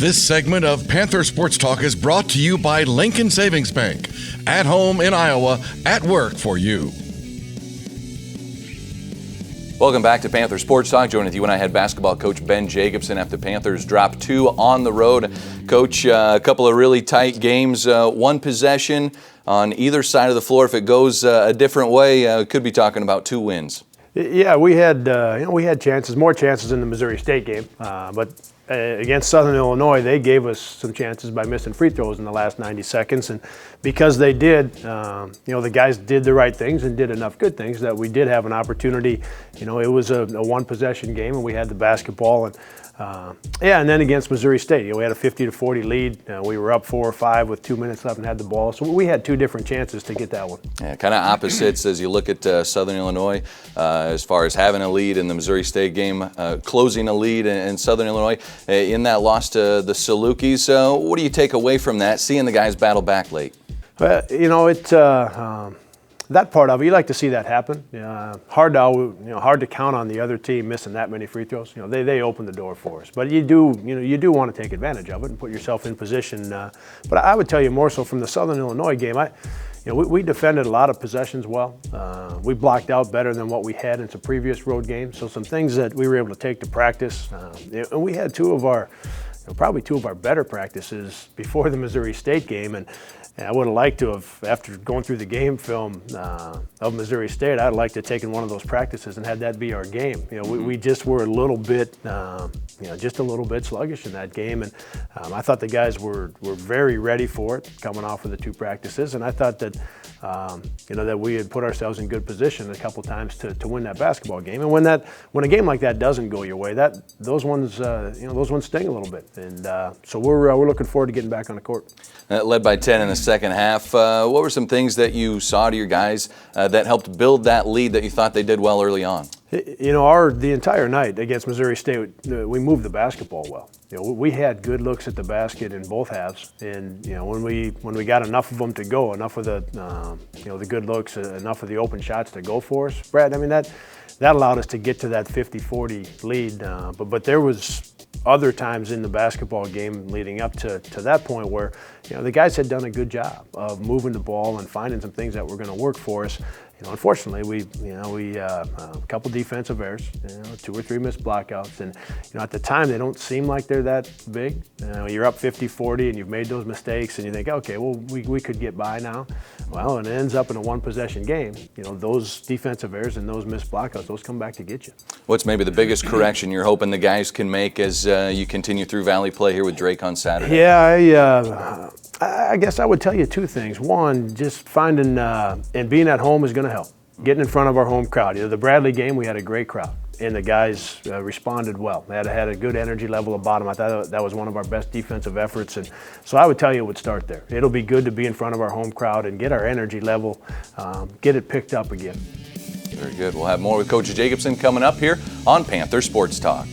This segment of Panther Sports Talk is brought to you by Lincoln Savings Bank. At home in Iowa, at work for you. Welcome back to Panther Sports Talk. Joining with you and I had basketball coach Ben Jacobson after Panthers dropped 2 on the road. Coach, a couple of really tight games, one possession on either side of the floor. If it goes a different way, could be talking about 2 wins. Yeah, we had chances, more chances in the Missouri State game, but against Southern Illinois, they gave us some chances by missing free throws in the last 90 seconds, and because they did, the guys did the right things and did enough good things that we did have an opportunity. It was a one-possession game, and we had the basketball, and and then against Missouri State, we had a 50-40 lead. We were up 4 or 5 with 2 minutes left and had the ball. So we had 2 different chances to get that one. Yeah, kind of opposites as you look at Southern Illinois as far as having a lead in the Missouri State game, closing a lead in Southern Illinois in that loss to the Salukis. What do you take away from that, seeing the guys battle back late? That part of it, you like to see that happen. Hard to count on the other team missing that many free throws. They open the door for us, but you do want to take advantage of it and put yourself in position. But I would tell you more so from the Southern Illinois game. We defended a lot of possessions well. We blocked out better than what we had in some previous road games. So some things that we were able to take to practice. And we had probably two of our better practices before the Missouri State game. And I would have liked to have, after going through the game film of Missouri State, I'd like to have taken one of those practices and had that be our game. We just were a little bit, sluggish in that game, and I thought the guys were very ready for it coming off of the 2 practices, and I thought that that we had put ourselves in good position a couple times to win that basketball game. And when a game like that doesn't go your way, those ones sting a little bit, and so we're looking forward to getting back on the court. Led by 10 in the second half. What were some things that you saw to your guys that helped build that lead that you thought they did well early on? The entire night against Missouri State, we moved the basketball well. We had good looks at the basket in both halves, and when we got enough of them to go, enough of the good looks, enough of the open shots to go for us, Brad. That allowed us to get to that 50-40 lead. But there was other times in the basketball game leading up to that point where the guys had done a good job of moving the ball and finding some things that were going to work for us. Unfortunately, we a couple defensive errors, 2 or 3 missed blockouts, and at the time they don't seem like they're that big. You're up 50-40 and you've made those mistakes, and you think, okay, well we could get by now. Well, and it ends up in a 1-possession game. Those defensive errors and those missed blockouts, those come back to get you. What's maybe the biggest correction you're hoping the guys can make as you continue through Valley play here with Drake on Saturday? Yeah, I guess I would tell you 2 things. One, just finding and being at home is going to help. Getting in front of our home crowd. The Bradley game, we had a great crowd, and the guys responded well. They had a good energy level about them. I thought that was one of our best defensive efforts, and so I would tell you it would start there. It'll be good to be in front of our home crowd and get our energy level, get it picked up again. Very good. We'll have more with Coach Jacobson coming up here on Panther Sports Talk.